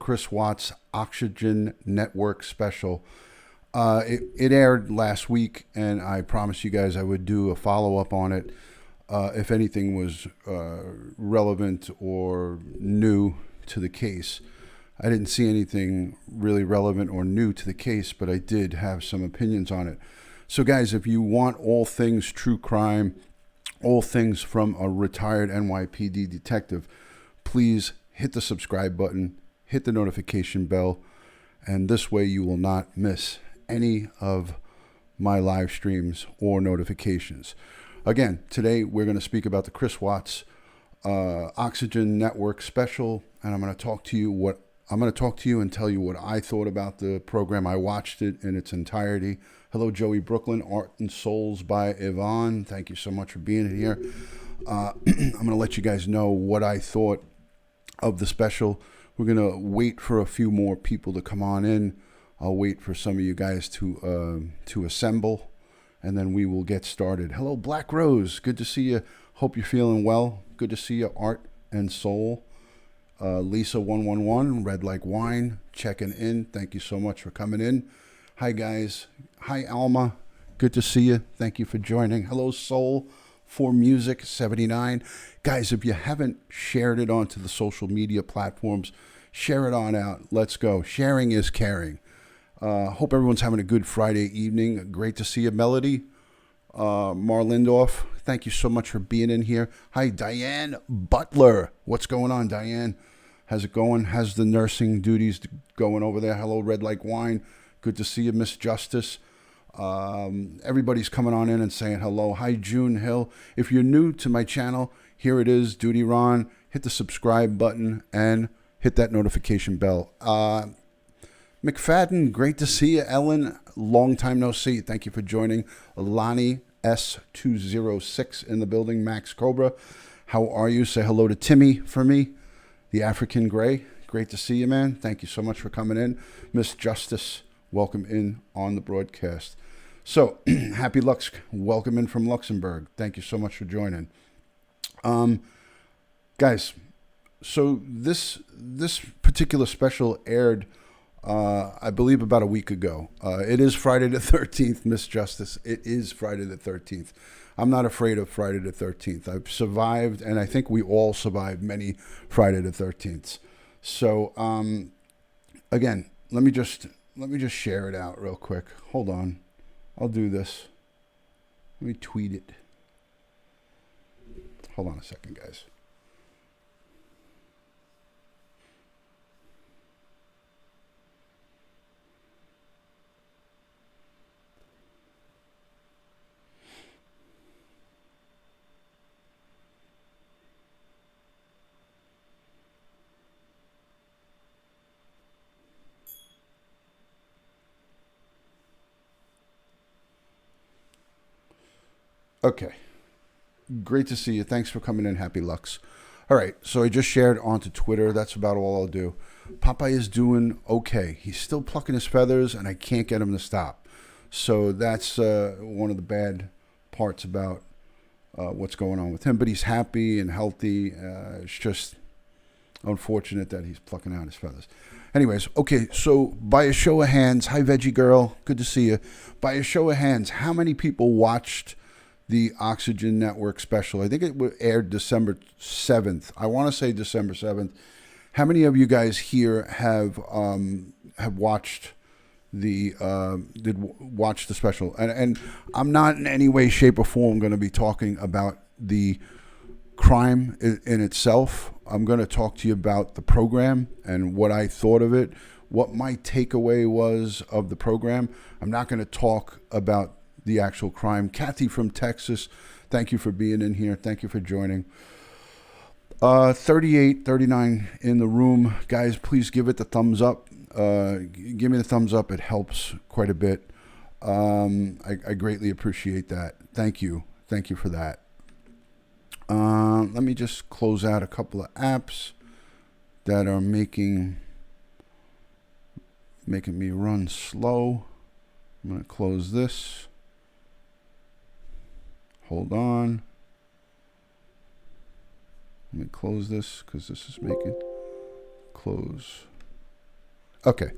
Chris Watts Oxygen Network special. It aired last week, and I promised you guys I would do a follow-up on it if anything was relevant or new to the case. I didn't see anything really relevant or new to the case, but I did have some opinions on it. So guys, if you want all things true crime, all things from a retired NYPD detective, please hit the subscribe button, hit the notification bell, and this way you will not miss any of my live streams or notifications. Again, today we're going to speak about the Chris Watts Oxygen Network special, and I'm going to talk to you and tell you what I thought about the program. I watched it in its entirety. Hello, Joey Brooklyn, Art and Souls by Yvonne. Thank you so much for being here. I'm going to let you guys know what I thought of the special. We're going to wait for a few more people to come on in. I'll wait for some of you guys to assemble, and then we will get started. Hello, Black Rose. Good to see you. Hope you're feeling well. Good to see you, Art and Soul. Lisa111, Red Like Wine, checking in. Thank you so much for coming in. Hi, guys. Hi, Alma. Good to see you. Thank you for joining. Hello, Soul for Music 79. Guys, if you haven't shared it onto the social media platforms, share it on out. Let's go. Sharing is caring. Hope everyone's having a good Friday evening. Great to see you, Melody. Marlindorf, thank you so much for being in here. Hi, Diane Butler. What's going on, Diane? How's it going? How's the nursing duties going over there? Hello, Red Like Wine. Good to see you, Miss Justice. Everybody's coming on in and saying hello. Hi, June Hill. If you're new to my channel, here it is, DutyRon. Hit the subscribe button and hit that notification bell. McFadden, great to see you. Ellen, long time no see. Thank you for joining. Lonnie S206 in the building. Max Cobra, how are you? Say hello to Timmy for me. The African Gray, great to see you, man. Thank you so much for coming in. Miss Justice, welcome in on the broadcast. So, Happy Lux, welcome in from Luxembourg. Thank you so much for joining. Guys, so this particular special aired I believe about a week ago. It is Friday the 13th, Miss Justice. It is Friday the 13th. I'm not afraid of Friday the 13th. I've survived, and I think we all survived many Friday the 13th. So, again, let me just share it out real quick. Hold on. I'll do this. Let me tweet it. Hold on a second, guys. Okay. Great to see you. Thanks for coming in, Happy Lux. All right, so I just shared onto Twitter. That's about all I'll do. Popeye is doing okay. He's still plucking his feathers, and I can't get him to stop. So that's one of the bad parts about what's going on with him. But he's happy and healthy. It's just unfortunate that he's plucking out his feathers. Anyways, okay, so by a show of hands, hi, Veggie Girl. Good to see you. By a show of hands, how many people watched the Oxygen Network special? I think it aired December 7th. I want to say December 7th. How many of you guys here have watched watch the special? And I'm not in any way, shape, or form going to be talking about the crime in itself. I'm going to talk to you about the program and what I thought of it, what my takeaway was of the program. I'm not going to talk about the actual crime. Kathy from Texas, thank you for being in here. Thank you for joining. 38, 39 in the room. Guys, please give it the thumbs up. Give me the thumbs up. It helps quite a bit. I greatly appreciate that. Thank you. Thank you for that. Let me just close out a couple of apps that are making me run slow. I'm going to close this. Hold on. Let me close this because this is making close. Okay.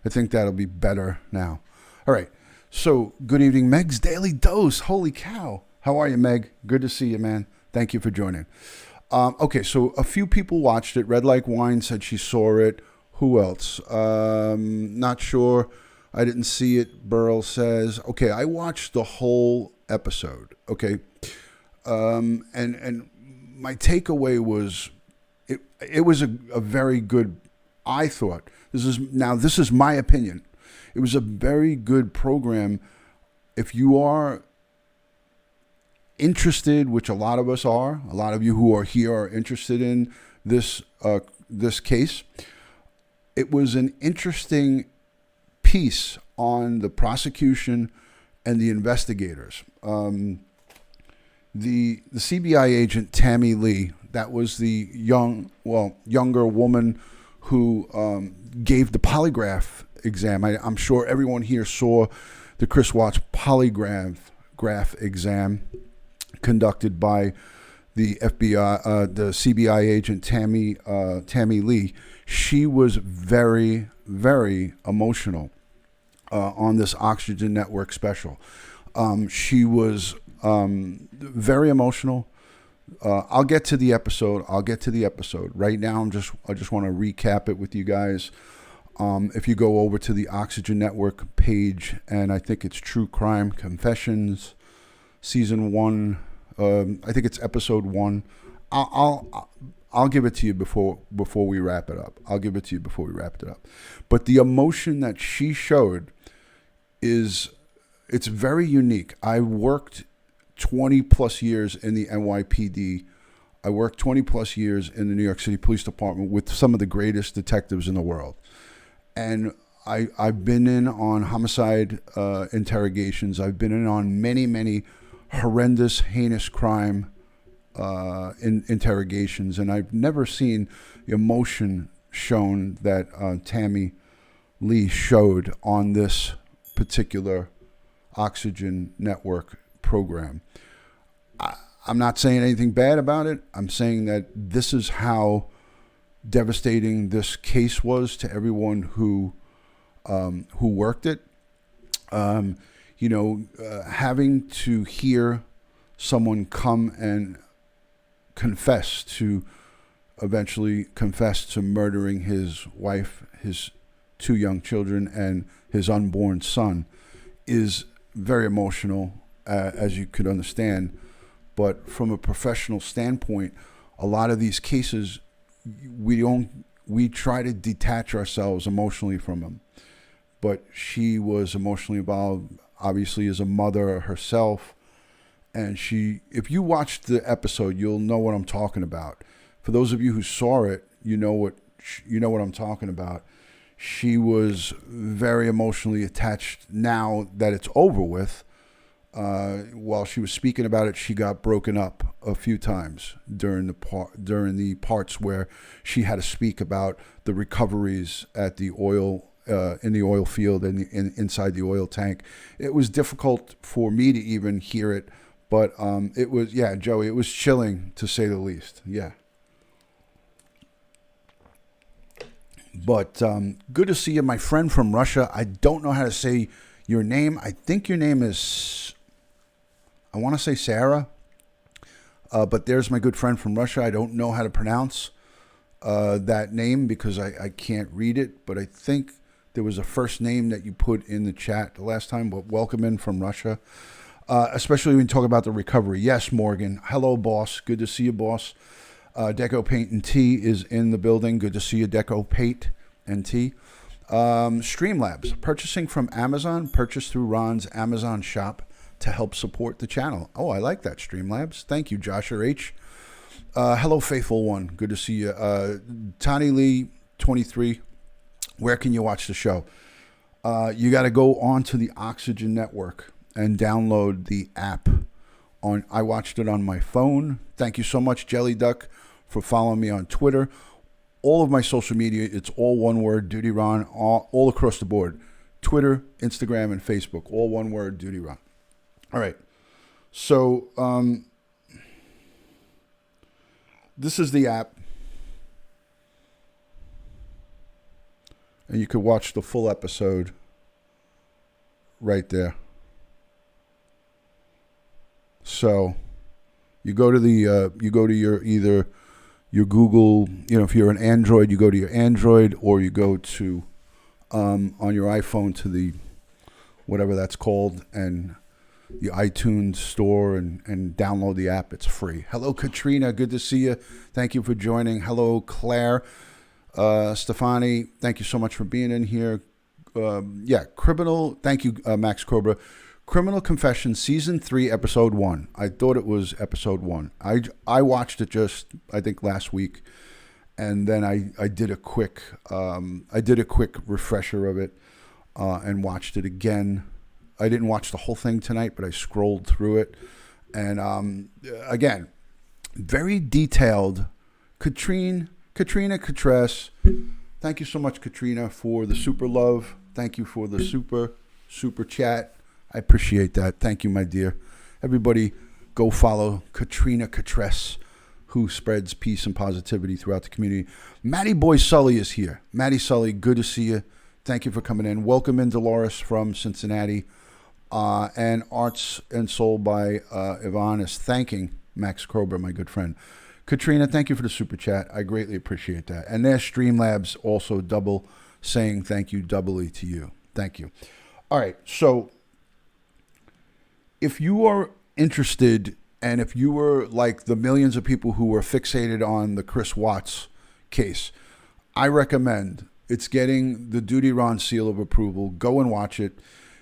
I think that'll be better now. All right. So, good evening, Meg's Daily Dose. Holy cow. How are you, Meg? Good to see you, man. Thank you for joining. Okay, so a few people watched it. Red Like Wine said she saw it. Who else? Not sure. I didn't see it. Burl says, okay, I watched the whole episode. Okay. And my takeaway was it was a very good, I thought, this is my opinion. It was a very good program. If you are interested, which a lot of us are, a lot of you who are here are interested in this case, it was an interesting piece on the prosecution and the investigators. The CBI agent Tammy Lee, that was the younger woman who gave the polygraph exam. I'm sure everyone here saw the Chris Watts polygraph exam conducted by the FBI, the CBI agent Tammy Lee. She was very, very emotional on this Oxygen Network special. She was very emotional. I'll get to the episode. Right now, I just want to recap it with you guys. If you go over to the Oxygen Network page, and I think it's True Crime Confessions, Season 1. I think it's Episode 1. I'll give it to you before we wrap it up. But the emotion that she showed it's very unique. I worked 20 plus years in the NYPD. I worked 20 plus years in the New York City Police Department with some of the greatest detectives in the world. And I've been in on homicide interrogations. I've been in on many, many horrendous, heinous crime interrogations. And I've never seen the emotion shown that Tammy Lee showed on this particular Oxygen Network program. I'm not saying anything bad about it. I'm saying that this is how devastating this case was to everyone who worked it. Having to hear someone come and eventually confess to murdering his wife, his 2 young children, and his unborn son is very emotional, as you could understand. But from a professional standpoint, a lot of these cases, we try to detach ourselves emotionally from them. But she was emotionally involved, obviously, as a mother herself. And if you watched the episode, you'll know what I'm talking about. For those of you who saw it, you know what I'm talking about. She was very emotionally attached now that it's over with. While she was speaking about it, she got broken up a few times during the parts where she had to speak about the recoveries at the oil in the oil field and inside the oil tank. It was difficult for me to even hear it, but it was, yeah, Joey, it was chilling to say the least. Yeah. But good to see you, my friend from Russia. I don't know how to say your name. I think your name is, I want to say Sarah. But there's my good friend from Russia. I don't know how to pronounce that name because I can't read it. But I think there was a first name that you put in the chat the last time. But welcome in from Russia. Especially when you talk about the recovery. Yes, Morgan. Hello, boss. Good to see you, boss. Deco Paint and Tea is in the building. Good to see you, Deco Paint and Tea. Streamlabs, purchasing from Amazon, purchase through Ron's Amazon shop to help support the channel. Oh, I like that, Streamlabs. Thank you, Joshua H. Hello, Faithful One. Good to see you. Tani Lee, 23. Where can you watch the show? You got to go on to the Oxygen Network and download the app. I watched it on my phone. Thank you so much, Jelly Duck, for following me on Twitter. All of my social media, it's all one word, DutyRon, all across the board. Twitter, Instagram, and Facebook, all one word, DutyRon. All right. So this is the app. and you could watch the full episode right there. So you go to your either your Google, if you're an Android, you go to your Android, or you go to on your iPhone to the whatever that's called, and the iTunes store, and download the app. It's free. Hello, Katrina. Good to see you. Thank you for joining. Hello, Claire. Stefani, thank you so much for being in here. Criminal. Thank you, Max Cobra. Criminal Confession, Season 3, Episode 1. I thought it was Episode 1. I watched it just, I think, last week, and then I did a quick refresher of it and watched it again. I didn't watch the whole thing tonight, but I scrolled through it, and again, very detailed. Katrina Catress, thank you so much, Katrina, for the super love. Thank you for the super chat. I appreciate that. Thank you, my dear. Everybody, go follow Katrina Catress, who spreads peace and positivity throughout the community. Matty Boy Sully is here. Matty Sully, good to see you. Thank you for coming in. Welcome in, Dolores from Cincinnati. And Arts and Soul by Yvonne is thanking Max Krober, my good friend. Katrina, thank you for the super chat. I greatly appreciate that. And there's Streamlabs also double saying thank you doubly to you. Thank you. All right, so if you are interested, and if you were like the millions of people who were fixated on the Chris Watts case, I recommend, it's getting the DutyRon seal of approval. Go and watch it.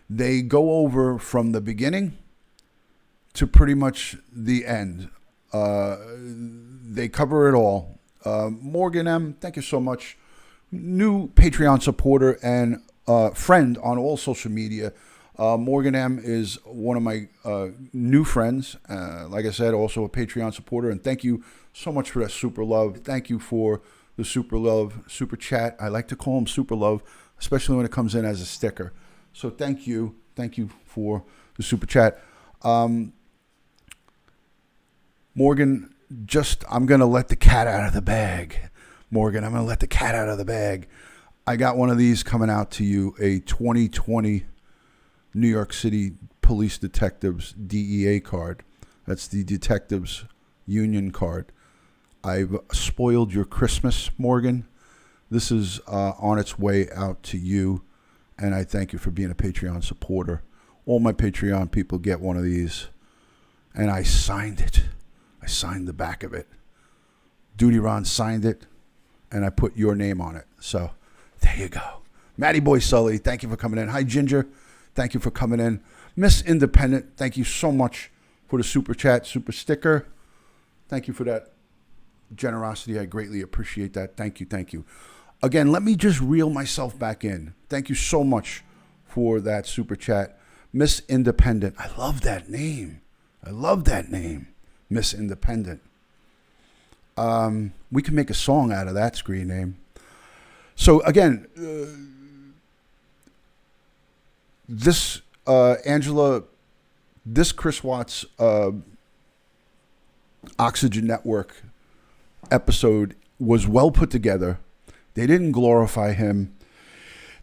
They go over from the beginning to pretty much the end. They cover it all. Morgan M., thank you so much. New Patreon supporter and friend on all social media. Morgan M. is one of my new friends. Like I said, also a Patreon supporter. And thank you so much for that super love. Thank you for the super love, super chat. I like to call them super love, especially when it comes in as a sticker. So thank you. Thank you for the super chat. Morgan, I'm going to let the cat out of the bag. Morgan, I'm going to let the cat out of the bag. I got one of these coming out to you, a 2020 New York City Police Detectives DEA card. That's the Detectives Union card. I've spoiled your Christmas, Morgan. This is on its way out to you, and I thank you for being a Patreon supporter. All my Patreon people get one of these, and I signed it. I signed the back of it. DutyRon signed it, and I put your name on it. So there you go. Matty Boy Sully, thank you for coming in. Hi, Ginger. Thank you for coming in. Miss Independent, thank you so much for the super chat, super sticker. Thank you for that generosity. I greatly appreciate that. Thank you. Thank you. Again, let me just reel myself back in. Thank you so much for that super chat. Miss Independent. I love that name. Miss Independent. We can make a song out of that screen name. So again, this Angela, this Chris Watts Oxygen Network episode was well put together. They didn't glorify him.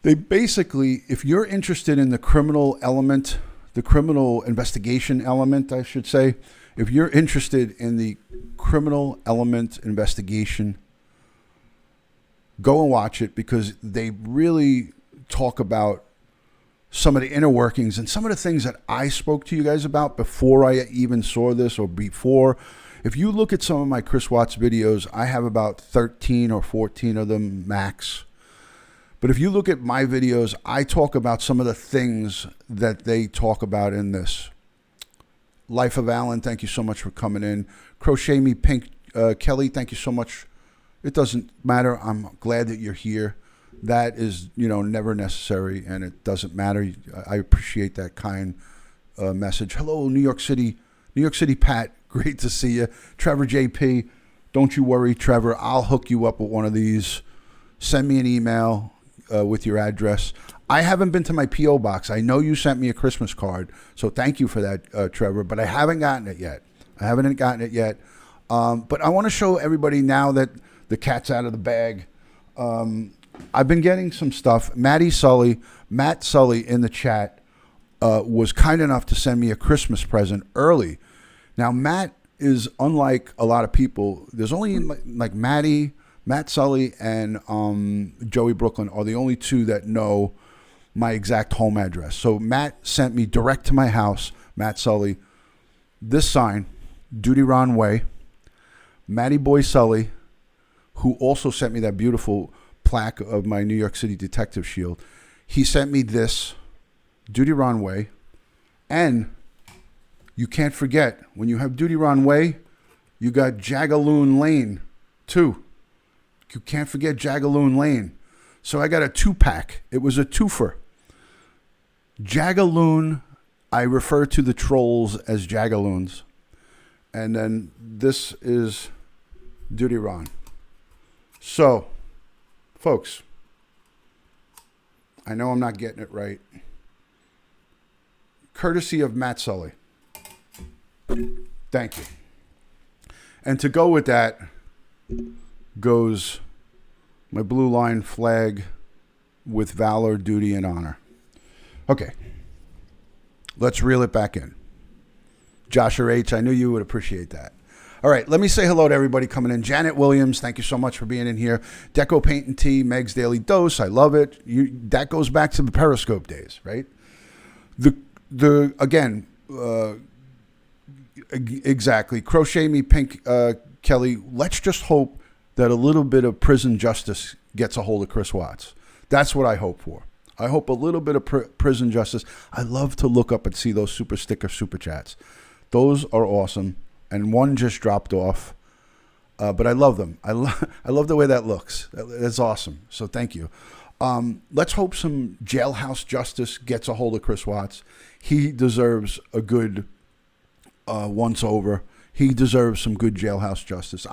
They basically, if you're interested in the criminal element, the criminal investigation element, I should say, if you're interested in the criminal element investigation, go and watch it, because they really talk about some of the inner workings and some of the things that I spoke to you guys about before I even saw this, or before. If you look at some of my Chris Watts videos, I have about 13 or 14 of them max. But if you look at my videos, I talk about some of the things that they talk about in this. Life of Alan, thank you so much for coming in. Crochet Me Pink, Kelly, thank you so much. It doesn't matter. I'm glad that you're here. That is, never necessary, and it doesn't matter. I appreciate that kind message. Hello, New York City Pat. Great to see you. Trevor JP, don't you worry, Trevor. I'll hook you up with one of these. Send me an email with your address. I haven't been to my P.O. box. I know you sent me a Christmas card, so thank you for that, Trevor, but I haven't gotten it yet. But I want to show everybody, now that the cat's out of the bag, I've been getting some stuff. Matt Sully in the chat was kind enough to send me a Christmas present early. Now, Matt is unlike a lot of people. There's only like Matt Sully, and Joey Brooklyn are the only two that know my exact home address. So Matt sent me direct to my house, Matt Sully, this sign, DutyRon Way. Matty Boy Sully, who also sent me that beautiful plaque of my New York City Detective Shield, he sent me this, DutyRon Way. And you can't forget, when you have DutyRon Way, you got Jagaloon Lane, too. You can't forget Jagaloon Lane. So I got a 2-pack. It was a twofer. Jagaloon, I refer to the trolls as Jagaloons. And then this is DutyRon. So, folks, I know I'm not getting it right. Courtesy of Matt Sully. Thank you. And to go with that goes my blue line flag with valor, duty, and honor. Okay. Let's reel it back in. Joshua H., I knew you would appreciate that. All right, let me say hello to everybody coming in. Janet Williams, thank you so much for being in here. Deco Paint and Tea, Meg's Daily Dose, I love it. That goes back to the Periscope days, right? Exactly. Crochet Me Pink, Kelly, let's just hope that a little bit of prison justice gets a hold of Chris Watts. That's what I hope for. I hope a little bit of prison justice. I love to look up and see those super chats. Those are awesome. And one just dropped off. But I love them. I love the way that looks. That's awesome. So thank you. Let's hope some jailhouse justice gets a hold of Chris Watts. He deserves a good once over. He deserves some good jailhouse justice.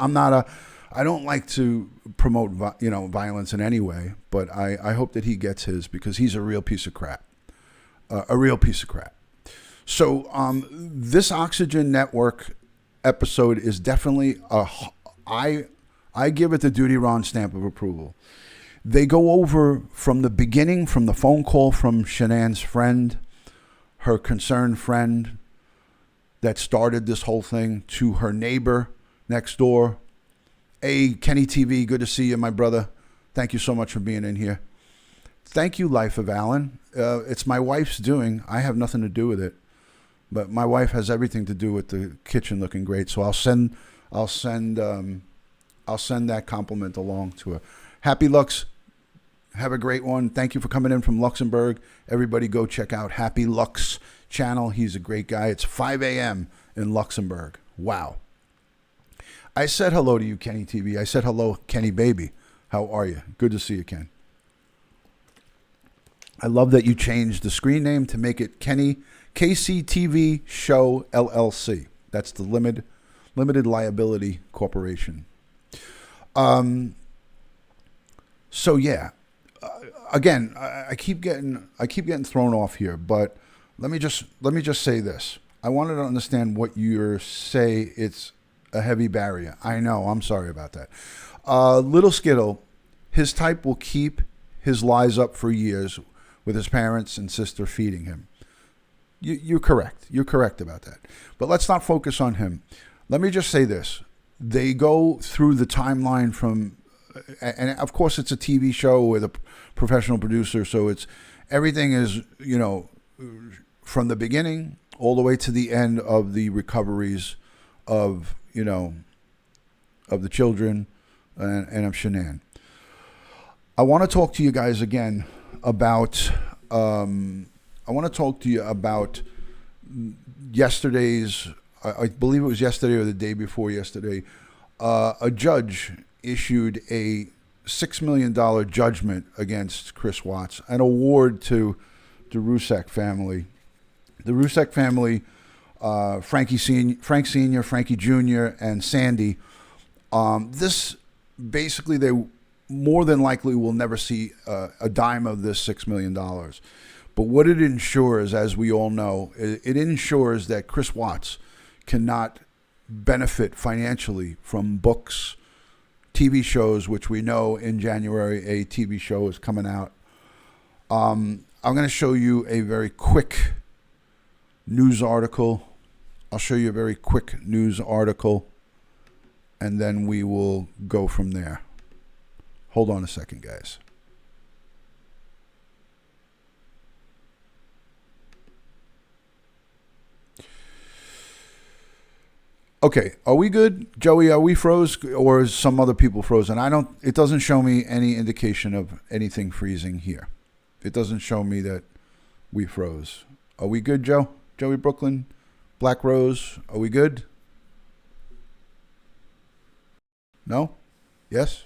I don't like to promote violence in any way, but I hope that he gets his, because he's a real piece of crap. A real piece of crap. So this Oxygen Network episode is definitely I give it the DutyRon stamp of approval. They go over from the beginning, from the phone call from Shanann's friend, her concerned friend that started this whole thing, to her neighbor next door. Hey, Kenny TV, good to see you, my brother. Thank you so much for being in here. Thank you, Life of Alan. It's my wife's doing. I have nothing to do with it, but my wife has everything to do with the kitchen looking great. So I'll send that compliment along to her. Happy Lux. Have a great one. Thank you for coming in from Luxembourg. Everybody go check out Happy Lux channel. He's a great guy. It's 5 a.m. in Luxembourg. Wow. I said hello to you, Kenny TV. I said hello, Kenny Baby. How are you? Good to see you, Ken. I love that you changed the screen name to make it Kenny KCTV Show LLC. That's the Limited Liability Corporation. So yeah, again, I keep getting thrown off here, but let me just say this. I wanted to understand what you say. It's a heavy barrier. I know. I'm sorry about that. Little Skittle, his type will keep his lies up for years with his parents and sister feeding him. You're correct. You're correct about that. But let's not focus on him. Let me just say this. They go through the timeline from, and of course it's a TV show with a professional producer, so everything is, from the beginning all the way to the end of the recoveries of the children and of Shanann. I want to talk to you guys again about, yesterday's, I believe it was yesterday or the day before yesterday, a judge issued a $6 million judgment against Chris Watts, an award to the Rusak family. The Rusak family, Frank Sr., Frankie Jr., and Sandy. This basically, they more than likely will never see a dime of this $6 million. But what it ensures, as we all know, it ensures that Chris Watts cannot benefit financially from books, TV shows, which we know in January a TV show is coming out. I'm going to show you a very quick news article. I'll show you a very quick news article, and then we will go from there. Hold on a second, guys. Okay, are we good? Joey, are we froze, or is some other people frozen? It doesn't show me any indication of anything freezing here. It doesn't show me that we froze. Are we good, Joe? Joey Brooklyn, Black Rose, are we good? No? Yes?